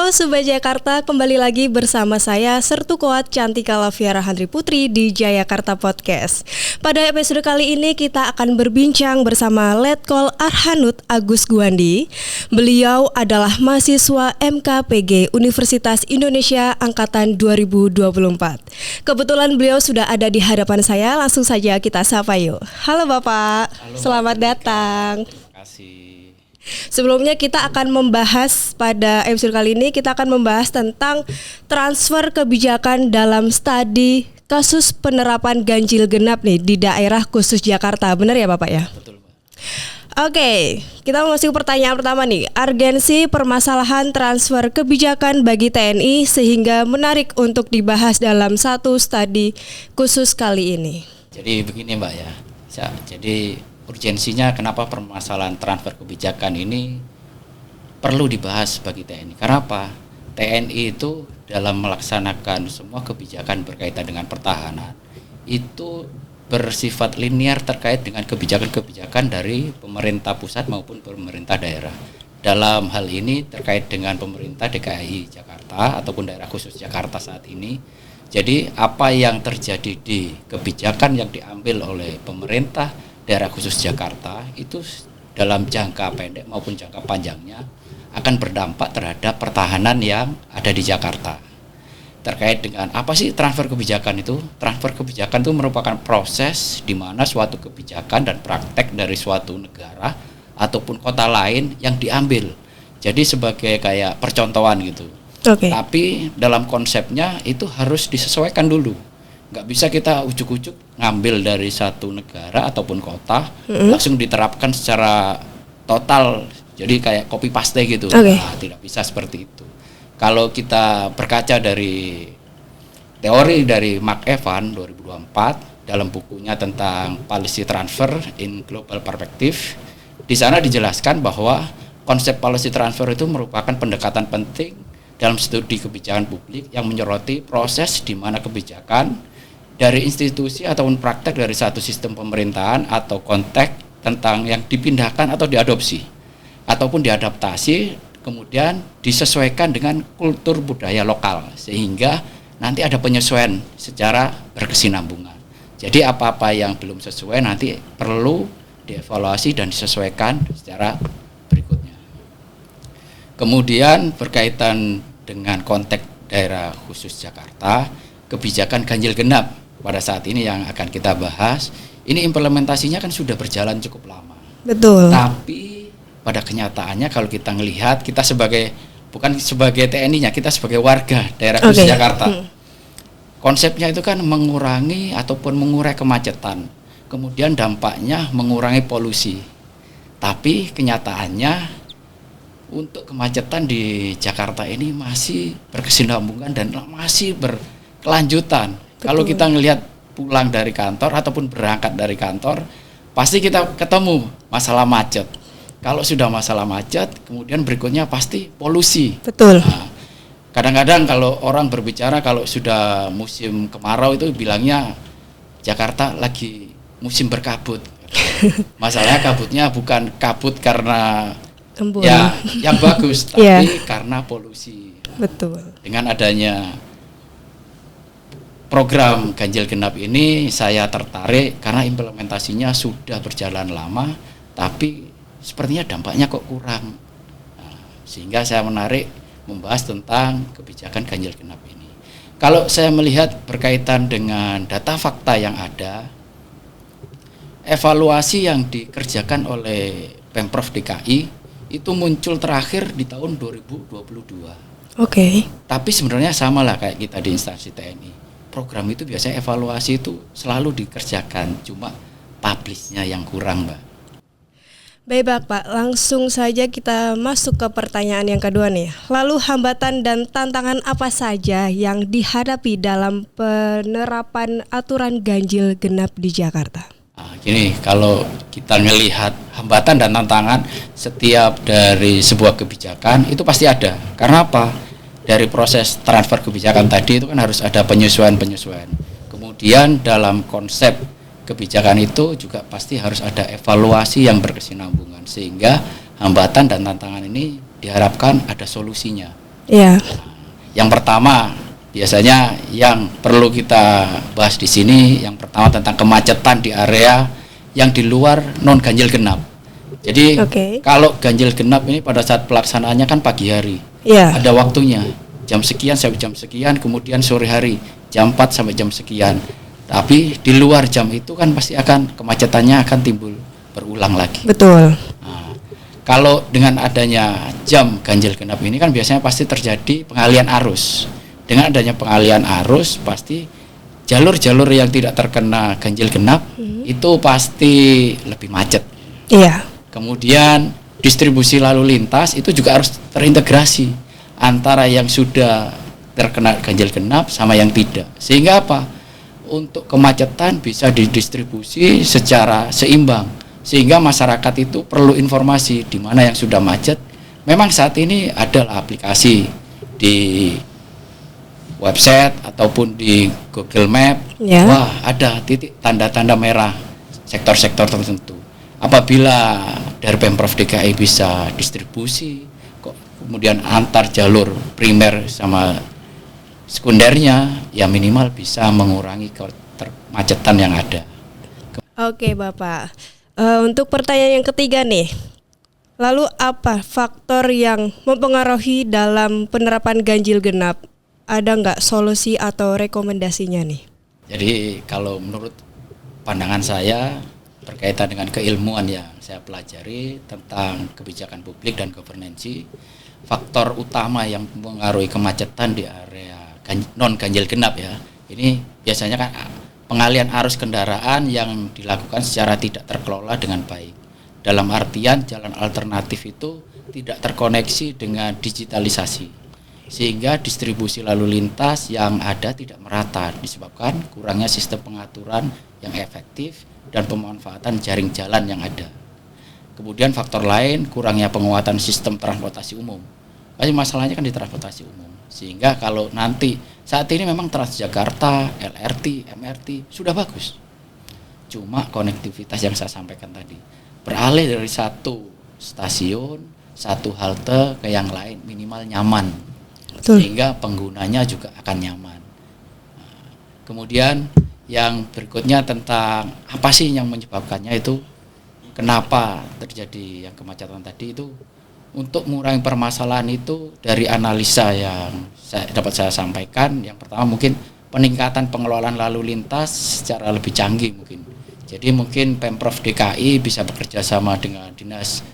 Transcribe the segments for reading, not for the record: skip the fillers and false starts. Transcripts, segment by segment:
Halo Sobat Jakarta, kembali lagi bersama saya Sertu Koat Cantika Laviara Handri Putri di Jayakarta Podcast. Pada episode kali ini kita akan berbincang bersama Letkol Arhanud Agus Guandi. Beliau adalah mahasiswa MKPG Universitas Indonesia Angkatan 2024. Kebetulan beliau sudah ada di hadapan saya, langsung saja kita sapa yuk. Halo Bapak, selamat datang. Terima kasih. Sebelumnya kita akan membahas pada episode kali ini kita akan membahas tentang transfer kebijakan dalam studi kasus penerapan ganjil genap nih di daerah khusus Jakarta. Benar ya Bapak ya? Betul, Pak. Oke, kita masuk pertanyaan pertama nih. Urgensi permasalahan transfer kebijakan bagi TNI sehingga menarik untuk dibahas dalam satu studi khusus kali ini. Jadi begini Mbak ya. Jadi urgensinya kenapa permasalahan transfer kebijakan ini perlu dibahas bagi TNI. Karena apa? TNI itu dalam melaksanakan semua kebijakan berkaitan dengan pertahanan itu bersifat linear terkait dengan kebijakan-kebijakan dari pemerintah pusat maupun pemerintah daerah. Dalam hal ini terkait dengan pemerintah DKI Jakarta ataupun daerah khusus Jakarta saat ini. Jadi apa yang terjadi di kebijakan yang diambil oleh pemerintah daerah khusus Jakarta itu dalam jangka pendek maupun jangka panjangnya akan berdampak terhadap pertahanan yang ada di Jakarta. Terkait dengan apa sih transfer kebijakan itu? Transfer kebijakan itu merupakan proses di mana suatu kebijakan dan praktek dari suatu negara ataupun kota lain yang diambil. Jadi sebagai kayak percontohan gitu. Oke. Tapi dalam konsepnya itu harus disesuaikan dulu. Nggak bisa kita ujuk-ujuk ngambil dari satu negara ataupun kota langsung diterapkan secara total, jadi kayak copy paste gitu. Nah, tidak bisa seperti itu. Kalau kita berkaca dari teori dari Mark Evan 2024 dalam bukunya tentang policy transfer in global perspective, di sana dijelaskan bahwa konsep policy transfer itu merupakan pendekatan penting dalam studi kebijakan publik yang menyoroti proses di mana kebijakan dari institusi ataupun praktek dari satu sistem pemerintahan atau konteks tentang yang dipindahkan atau diadopsi ataupun diadaptasi kemudian disesuaikan dengan kultur budaya lokal sehingga nanti ada penyesuaian secara berkesinambungan. Jadi apa-apa yang belum sesuai nanti perlu dievaluasi dan disesuaikan secara berikutnya. Kemudian berkaitan dengan konteks daerah khusus Jakarta, kebijakan ganjil genap pada saat ini yang akan kita bahas, ini implementasinya kan sudah berjalan cukup lama. Betul. Tapi pada kenyataannya kalau kita melihat, kita sebagai, bukan sebagai TNI-nya, kita sebagai warga daerah khusus Jakarta. Konsepnya itu kan mengurangi ataupun mengurai kemacetan. Kemudian dampaknya mengurangi polusi. Tapi kenyataannya untuk kemacetan di Jakarta ini masih berkesinambungan dan masih berkelanjutan. Betul. Kalau kita ngelihat pulang dari kantor ataupun berangkat dari kantor, pasti kita ketemu masalah macet. Kalau sudah masalah macet, kemudian berikutnya pasti polusi. Betul. Nah, kadang-kadang kalau orang berbicara kalau sudah musim kemarau itu bilangnya Jakarta lagi musim berkabut. Masalahnya kabutnya bukan kabut karena embun. Ya yang bagus, tapi karena polusi. Betul. Dengan adanya program ganjil genap ini saya tertarik karena implementasinya sudah berjalan lama, tapi sepertinya dampaknya kok kurang. Nah, sehingga saya menarik membahas tentang kebijakan ganjil genap ini. Kalau saya melihat berkaitan dengan data fakta yang ada, evaluasi yang dikerjakan oleh Pemprov DKI itu muncul terakhir di tahun 2022. Oke. Tapi sebenarnya sama lah kayak kita di instansi TNI. Program itu biasanya evaluasi itu selalu dikerjakan, cuma publishnya yang kurang, Mbak. Baik Pak, langsung saja kita masuk ke pertanyaan yang kedua nih. Lalu hambatan dan tantangan apa saja yang dihadapi dalam penerapan aturan ganjil genap di Jakarta? Nah, gini, kalau kita melihat hambatan dan tantangan setiap dari sebuah kebijakan itu pasti ada. Karena apa? Dari proses transfer kebijakan tadi itu kan harus ada penyesuaian-penyesuaian. Kemudian dalam konsep kebijakan itu juga pasti harus ada evaluasi yang berkesinambungan sehingga hambatan dan tantangan ini diharapkan ada solusinya. Iya. Yang pertama, biasanya yang perlu kita bahas di sini, yang pertama tentang kemacetan di area yang di luar non ganjil genap. Jadi kalau ganjil genap ini pada saat pelaksanaannya kan pagi hari, ada waktunya jam sekian sampai jam sekian, kemudian sore hari jam 4 sampai jam sekian. Tapi di luar jam itu kan pasti akan kemacetannya akan timbul berulang lagi. Betul. Nah, kalau dengan adanya jam ganjil genap ini kan biasanya pasti terjadi pengalian arus. Dengan adanya pengalian arus pasti jalur-jalur yang tidak terkena ganjil genap itu pasti lebih macet. Iya. Kemudian distribusi lalu lintas itu juga harus terintegrasi antara yang sudah terkena ganjil genap sama yang tidak. Sehingga apa? Untuk kemacetan bisa didistribusi secara seimbang. Sehingga masyarakat itu perlu informasi di mana yang sudah macet. Memang saat ini adalah aplikasi di website ataupun di Google Map. Wah, ada titik tanda-tanda merah sektor-sektor tertentu. Apabila dari Pemprov DKI bisa distribusi, kemudian antar jalur primer sama sekundernya, ya minimal bisa mengurangi kemacetan yang ada. Oke, Bapak. Untuk pertanyaan yang ketiga nih, lalu apa faktor yang mempengaruhi dalam penerapan ganjil genap? Ada nggak solusi atau rekomendasinya nih? Jadi kalau menurut pandangan saya berkaitan dengan keilmuan yang saya pelajari tentang kebijakan publik dan governance, faktor utama yang mempengaruhi kemacetan di area non ganjil genap ya, ini biasanya kan pengalian arus kendaraan yang dilakukan secara tidak terkelola dengan baik. Dalam artian jalan alternatif itu tidak terkoneksi dengan digitalisasi, sehingga distribusi lalu lintas yang ada tidak merata disebabkan kurangnya sistem pengaturan yang efektif dan pemanfaatan jaring jalan yang ada. Kemudian faktor lain, kurangnya penguatan sistem transportasi umum. Jadi masalahnya kan di transportasi umum. Sehingga kalau nanti saat ini memang Transjakarta, LRT, MRT sudah bagus. Cuma konektivitas yang saya sampaikan tadi, beralih dari satu stasiun, satu halte ke yang lain minimal nyaman. Betul. Sehingga penggunanya juga akan nyaman. Nah, kemudian yang berikutnya tentang apa sih yang menyebabkannya itu, kenapa terjadi yang kemacetan tadi itu. Untuk mengurangi permasalahan itu dari analisa yang dapat saya sampaikan, yang pertama mungkin peningkatan pengelolaan lalu lintas secara lebih canggih mungkin. Jadi mungkin Pemprov DKI bisa bekerja sama dengan Dinas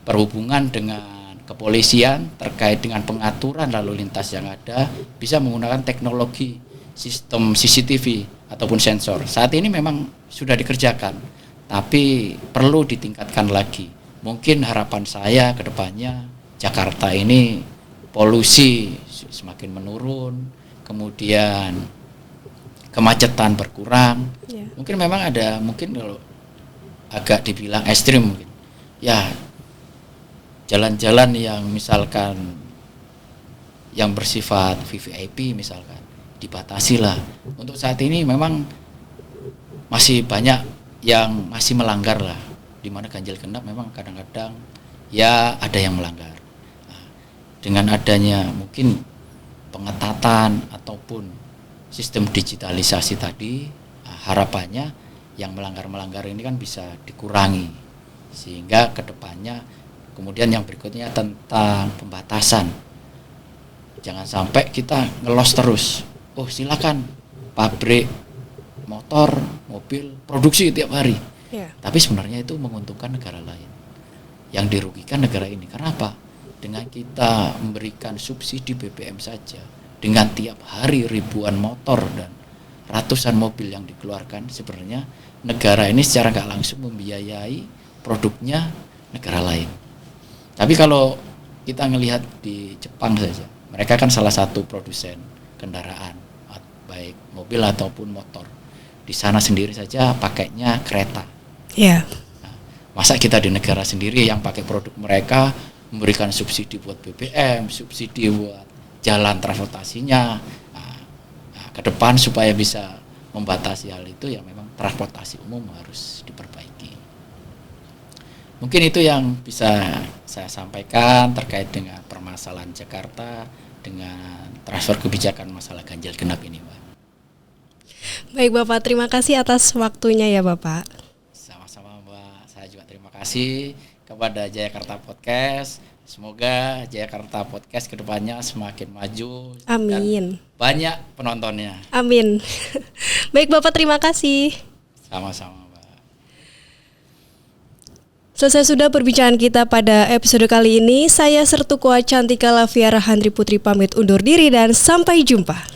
Perhubungan dengan kepolisian terkait dengan pengaturan lalu lintas yang ada, bisa menggunakan teknologi sistem CCTV ataupun sensor. Saat ini memang sudah dikerjakan, tapi perlu ditingkatkan lagi. Mungkin harapan saya ke depannya Jakarta ini polusi semakin menurun, kemudian kemacetan berkurang. Mungkin memang ada, mungkin kalau agak dibilang ekstrim mungkin. Ya, jalan-jalan yang misalkan yang bersifat VVIP misalkan dibatasi lah. Untuk saat ini memang masih banyak yang masih melanggar lah. Di mana ganjil genap memang kadang-kadang ya ada yang melanggar. Nah, dengan adanya mungkin pengetatan ataupun sistem digitalisasi tadi, harapannya yang melanggar-melanggar ini kan bisa dikurangi, sehingga kedepannya. Kemudian yang berikutnya tentang pembatasan, jangan sampai kita ngelos terus. Oh silakan pabrik motor, mobil produksi tiap hari. Tapi sebenarnya itu menguntungkan negara lain. Yang dirugikan negara ini. Karena apa? Dengan kita memberikan subsidi BBM saja, dengan tiap hari ribuan motor dan ratusan mobil yang dikeluarkan, sebenarnya negara ini secara nggak langsung membiayai produknya negara lain. Tapi kalau kita ngelihat di Jepang saja, mereka kan salah satu produsen kendaraan, baik mobil ataupun motor. Di sana sendiri saja pakainya kereta. Nah, masa kita di negara sendiri yang pakai produk mereka memberikan subsidi buat BBM, subsidi buat jalan transportasinya. Nah, ke depan supaya bisa membatasi hal itu ya memang transportasi umum harus diperbaiki. Mungkin itu yang bisa saya sampaikan terkait dengan permasalahan Jakarta dengan transfer kebijakan masalah ganjil genap ini, Mbak. Baik Bapak, terima kasih atas waktunya ya Bapak. Sama-sama Mbak, saya juga terima kasih kepada Jayakarta Podcast. Semoga Jayakarta Podcast kedepannya semakin maju. Amin. Dan banyak penontonnya. Amin. Baik Bapak, terima kasih. Sama-sama Mbak. Selesai sudah perbincangan kita pada episode kali ini. Saya Sertu Koat Cantika Laviara Handri Putri pamit undur diri dan sampai jumpa.